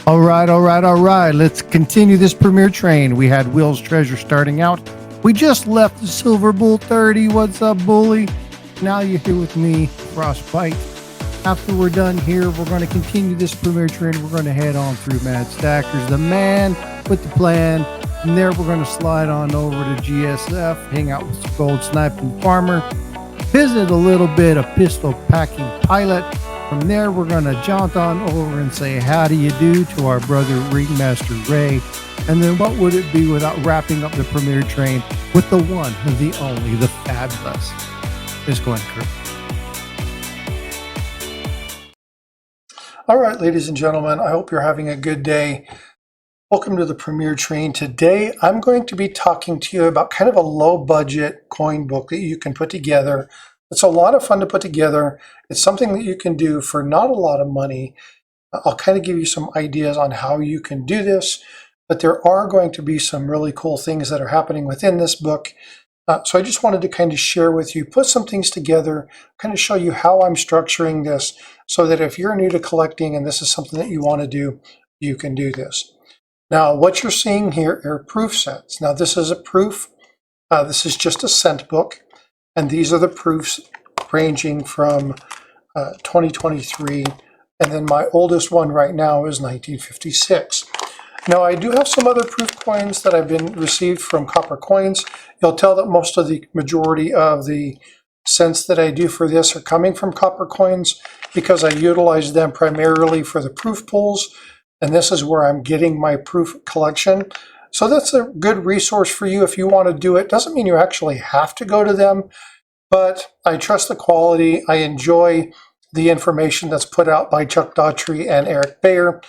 All right. Let's continue this premiere train. We had Will's Treasure starting out. We just left the Silver Bull 30. What's up, Bully? Now you're here with me, Frostbyte. After we're done here, we're going to continue this premiere train. We're going to head on through Mad Stackers, the man with the plan. From there, we're going to slide on over to GSF, hang out with Gold Sniping Farmer, visit a little bit of Pistol Packing Pilot. From there, we're going to jaunt on over and say how do you do to our brother Ringmaster Ray. And then what would it be without wrapping up the premiere train with the one, the only, the fabulous. It's going crew. All right, ladies and gentlemen, I hope you're having a good day. Welcome to the premiere train. Today, I'm going to be talking to you about kind of a low budget coin book that you can put together. It's a lot of fun to put together. It's something that you can do for not a lot of money. I'll kind of give you some ideas on how you can do this, but there are going to be some really cool things that are happening within this book. So I just wanted to kind of share with you, put some things together, kind of show you how I'm structuring this so that if you're new to collecting and this is something that you want to do, you can do this. Now, what you're seeing here are proof sets. Now, this is a proof. This is just a cent book. And these are the proofs ranging from 2023. And then my oldest one right now is 1956. Now, I do have some other proof coins that I've been received from Copper Coins. You'll tell that most of the majority of the cents that I do for this are coming from Copper Coins because I utilize them primarily for the proof pools. And this is where I'm getting my proof collection. So that's a good resource for you if you want to do it. Doesn't mean you actually have to go to them, but I trust the quality. I enjoy the information that's put out by Chuck Daughtry and Eric Bayer.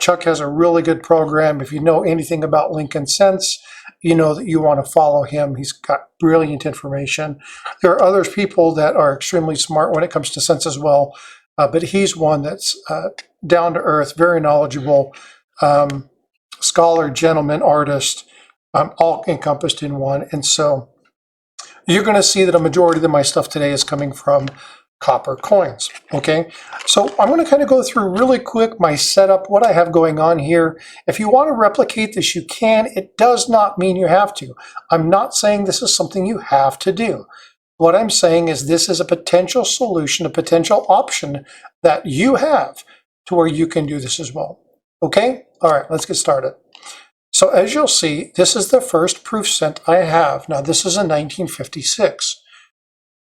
Chuck has a really good program. If you know anything about Lincoln Cents, you know that you want to follow him. He's got brilliant information. There are other people that are extremely smart when it comes to cents as well, but he's one that's down to earth, very knowledgeable, scholar, gentleman, artist, all encompassed in one. And so you're going to see that a majority of my stuff today is coming from Copper Coins. Okay, so I'm going to kind of go through really quick my setup, what I have going on here. If you want to replicate this, you can. It does not mean you have to. I'm not saying this is something you have to do. What I'm saying is this is a potential solution, a potential option that you have to where you can do this as well. Okay? All right, let's get started. So as you'll see, this is the first proof cent I have. Now, this is a 1956.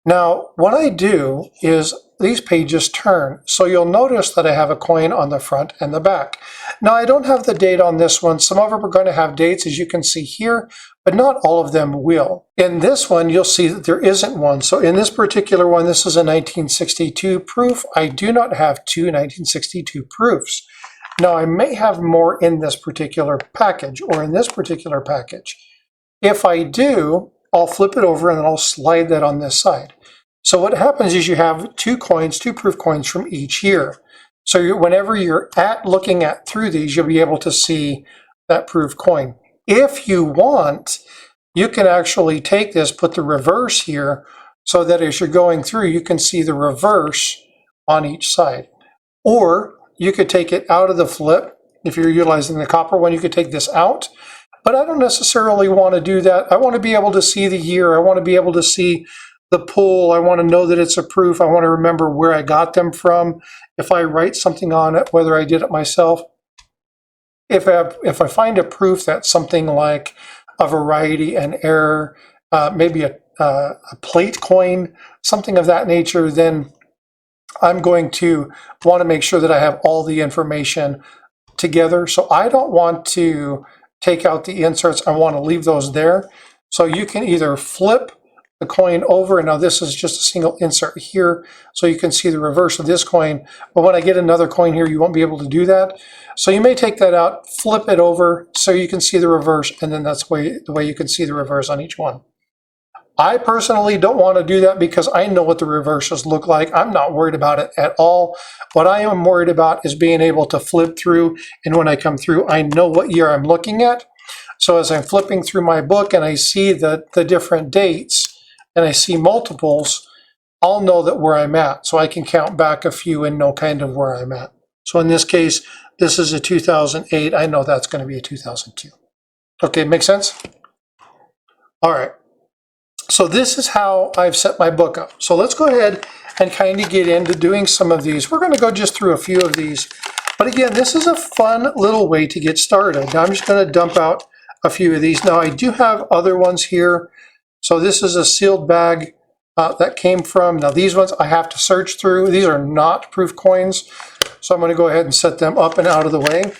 Now, what I do is these pages turn. So you'll notice that I have a coin on the front and the back. Now, I don't have the date on this one. Some of them are going to have dates, as you can see here, but not all of them will. In this one, you'll see that there isn't one. So in this particular one, this is a 1962 proof. I do not have two 1962 proofs. Now, I may have more in this particular package or in this particular package. If I do, I'll flip it over and then I'll slide that on this side. So what happens is you have two coins, two proof coins from each year. So whenever you're looking at through these, you'll be able to see that proof coin. If you want, you can actually take this, put the reverse here, so that as you're going through, you can see the reverse on each side. Or you could take it out of the flip. If you're utilizing the copper one, you could take this out. But I don't necessarily want to do that. I want to be able to see the year. I want to be able to see the pull. I want to know that it's a proof. I want to remember where I got them from. If I write something on it, whether I did it myself. If I find a proof that's something like a variety, an error, maybe a plate coin, something of that nature, then I'm going to want to make sure that I have all the information together. So I don't want to take out the inserts. I want to leave those there. So you can either flip the coin over, and now this is just a single insert here, so you can see the reverse of this coin. But when I get another coin here, you won't be able to do that. So you may take that out, flip it over, so you can see the reverse, and then that's the way you can see the reverse on each one. I personally don't want to do that because I know what the reverses look like. I'm not worried about it at all. What I am worried about is being able to flip through, and when I come through, I know what year I'm looking at. So as I'm flipping through my book and I see the different dates and I see multiples, I'll know that where I'm at. So I can count back a few and know kind of where I'm at. So in this case, this is a 2008. I know that's going to be a 2002. Okay, make sense? All right. So this is how I've set my book up. So let's go ahead and kind of get into doing some of these. We're going to go just through a few of these. But again, this is a fun little way to get started. Now I'm just going to dump out a few of these. Now I do have other ones here. So this is a sealed bag that came from, now these ones I have to search through. These are not proof coins. So I'm going to go ahead and set them up and out of the way.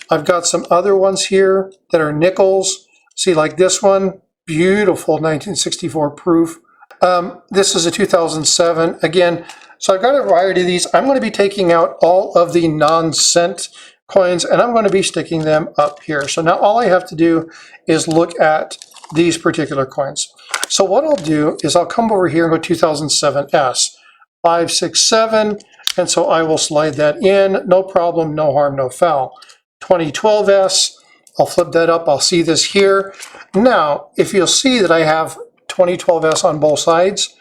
I've got some other ones here that are nickels. See, like this one, beautiful 1964 proof. This is a 2007. Again, so I've got a variety of these. I'm going to be taking out all of the non-cent coins and I'm going to be sticking them up here. So now all I have to do is look at these particular coins. So what I'll do is I'll come over here and go 2007S, 567, and so I will slide that in. No problem, no harm, no foul. 2012S, I'll flip that up. I'll see this here. Now, if you'll see that I have 2012S on both sides,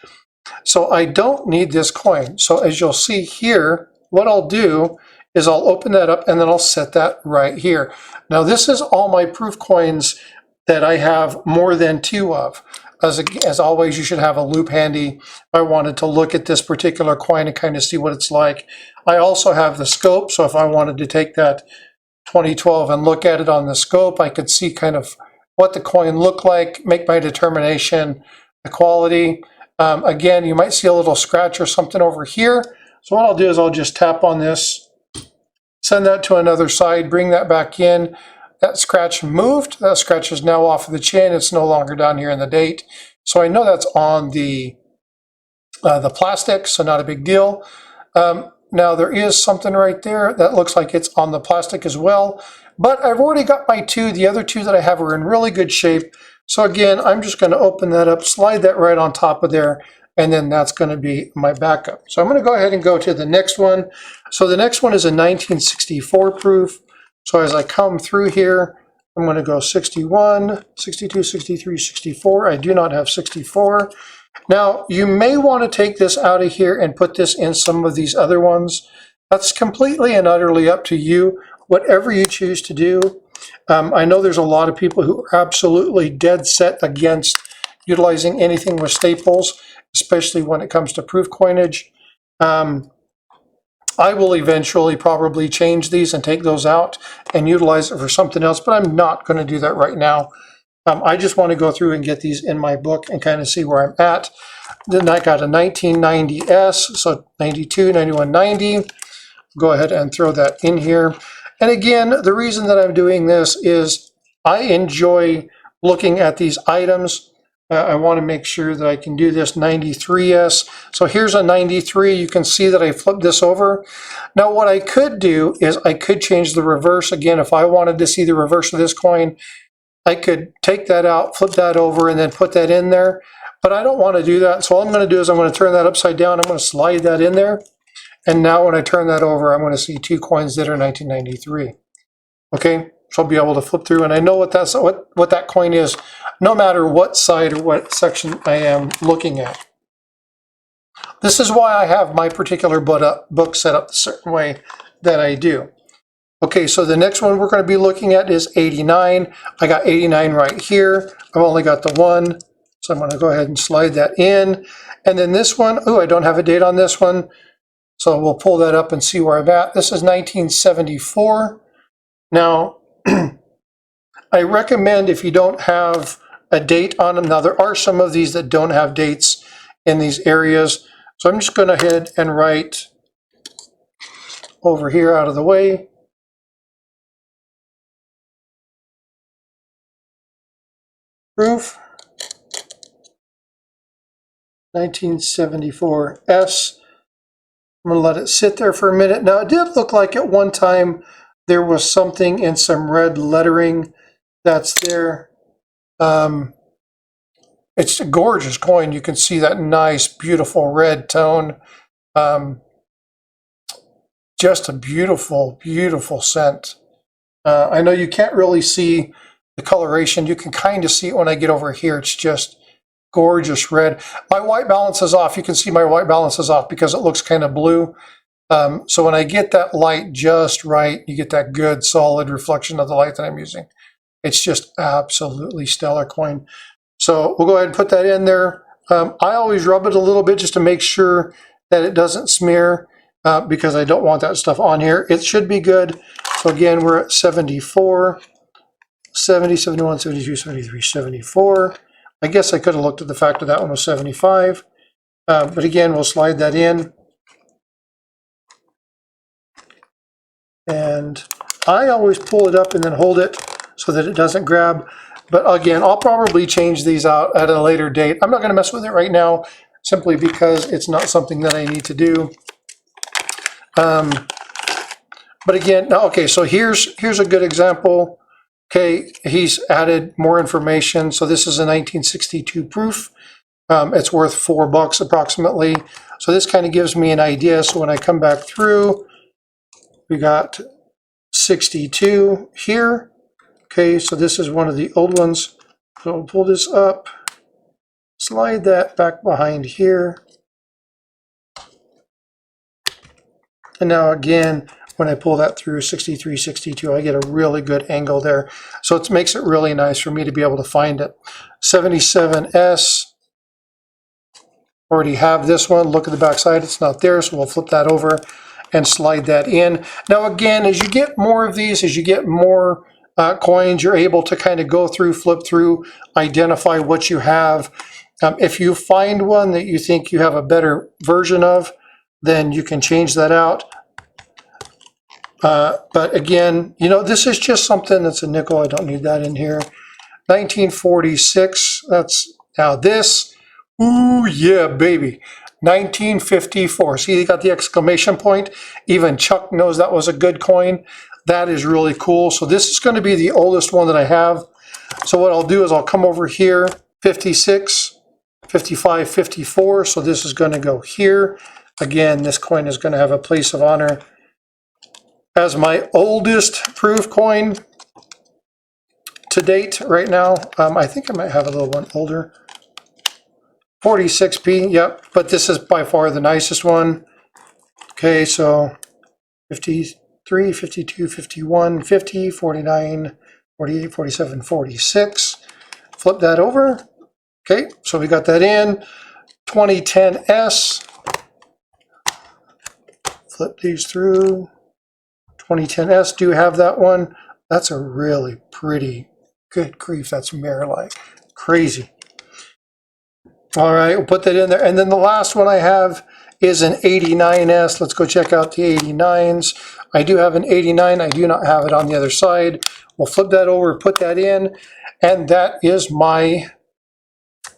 so I don't need this coin. So as you'll see here, what I'll do is I'll open that up and then I'll set that right here. Now this is all my proof coins that I have more than two of. As always, you should have a loop handy. I wanted to look at this particular coin and kind of see what it's like. I also have the scope, so if I wanted to take that 2012 and look at it on the scope, I could see kind of what the coin looked like, make my determination, the quality. Again, you might see a little scratch or something over here. So what I'll do is I'll just tap on this, send that to another side, bring that back in. That scratch moved. That scratch is now off of the chain. It's no longer down here in the date. So I know that's on the plastic, so not a big deal. Now there is something right there that looks like it's on the plastic as well. But I've already got my two. The other two that I have are in really good shape. So again, I'm just going to open that up, slide that right on top of there, and then that's going to be my backup. So I'm going to go ahead and go to the next one. So the next one is a 1964 proof. So as I come through here, I'm going to go 61, 62, 63, 64. I do not have 64. Now, you may want to take this out of here and put this in some of these other ones. That's completely and utterly up to you, whatever you choose to do. I know there's a lot of people who are absolutely dead set against utilizing anything with staples, especially when it comes to proof coinage. I will eventually probably change these and take those out and utilize it for something else, but I'm not going to do that right now. I just want to go through and get these in my book and kind of see where I'm at. Then I got a 1990S, so 92, 91, 90. Go ahead and throw that in here. And again, the reason that I'm doing this is I enjoy looking at these items. I want to make sure that I can do this 93S. So here's a 93. You can see that I flipped this over. Now what I could do is I could change the reverse. Again, if I wanted to see the reverse of this coin, I could take that out, flip that over, and then put that in there. But I don't want to do that. So all I'm going to do is I'm going to turn that upside down. I'm going to slide that in there. And now when I turn that over, I'm going to see two coins that are 1993. Okay, so I'll be able to flip through, and I know what that coin is, no matter what side or what section I am looking at. This is why I have my particular book set up a certain way that I do. Okay, so the next one we're going to be looking at is 89. I got 89 right here. I've only got the one, so I'm going to go ahead and slide that in. And then this one, oh, I don't have a date on this one, so we'll pull that up and see where I'm at. This is 1974. Now, I recommend if you don't have a date on them. Now, there are some of these that don't have dates in these areas. So I'm just going to head and write over here out of the way. Proof 1974S. I'm going to let it sit there for a minute. Now, it did look like at one time there was something in some red lettering that's there. It's a gorgeous coin. You can see that nice, beautiful red tone. Just a beautiful, beautiful scent. I know you can't really see the coloration. You can kind of see it when I get over here. It's just gorgeous red. My white balance is off. You can see my white balance is off because it looks kind of blue. So when I get that light just right, you get that good solid reflection of the light that I'm using. It's just absolutely stellar coin. So we'll go ahead and put that in there. I always rub it a little bit just to make sure that it doesn't smear because I don't want that stuff on here. It should be good. So again, we're at 74, 70, 71, 72, 73, 74. I guess I could have looked at the fact that that one was 75. But again, we'll slide that in. And I always pull it up and then hold it so that it doesn't grab. But again, I'll probably change these out at a later date. I'm not going to mess with it right now simply because it's not something that I need to do. But again, okay, so here's a good example. Okay, he's added more information. So this is a 1962 proof. It's worth $4 approximately. So this kind of gives me an idea. So when I come back through, we got 62 here. Okay, so this is one of the old ones. So I'll pull this up, slide that back behind here. And now again, when I pull that through 63, 62, I get a really good angle there. So it makes it really nice for me to be able to find it. 77S, already have this one. Look at the back side, it's not there, so we'll flip that over and slide that in. Now again, as you get more of these, as you get more coins, you're able to kind of go through, flip through, identify what you have. If you find one that you think you have a better version of, then you can change that out. But again, you know, this is just something that's a nickel. I don't need that in here. 1946, that's now this. Ooh, yeah, baby. 1954. See, they got the exclamation point. Even Chuck knows that was a good coin. That is really cool. So this is going to be the oldest one that I have. So what I'll do is I'll come over here, 56, 55, 54. So this is going to go here. Again, this coin is going to have a place of honor as my oldest proof coin to date right now. I think I might have a little one older. 46p, yep, but this is by far the nicest one. Okay, so 53, 52, 51, 50, 49, 48, 47, 46. Flip that over. Okay, so we got that in. 2010S. Flip these through. 2010S, do have that one. That's a really pretty, good grief, that's mirror-like. Crazy. All right, we'll put that in there. And then the last one I have is an 89S. Let's go check out the 89s. I do have an 89. I do not have it on the other side. We'll flip that over, put that in, and that is my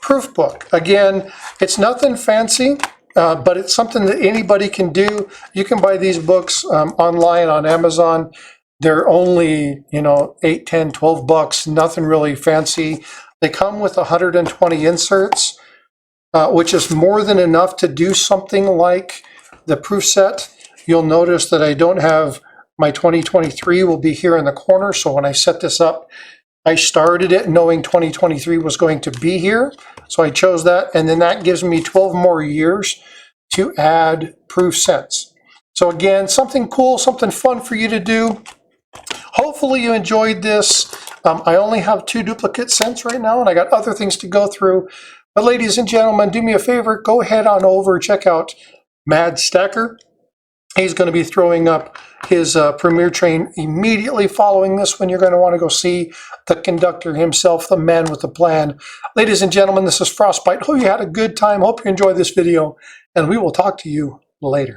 proof book. Again, it's nothing fancy. But it's something that anybody can do. You can buy these books online on Amazon. They're only, you know, 8, 10, 12 bucks, nothing really fancy. They come with 120 inserts, which is more than enough to do something like the proof set. You'll notice that I don't have my 2023 will be here in the corner. So when I set this up, I started it knowing 2023 was going to be here. So I chose that, and then that gives me 12 more years to add proof sets. So again, something cool, something fun for you to do. Hopefully you enjoyed this. I only have 2 duplicate cents right now, and I got other things to go through. But ladies and gentlemen, do me a favor, go head on over, check out Mad Stacker. He's going to be throwing up his premiere train immediately following this one. You're going to want to go see the conductor himself, the man with the plan. Ladies and gentlemen, this is Frostbite. Hope you had a good time. Hope you enjoyed this video, and we will talk to you later.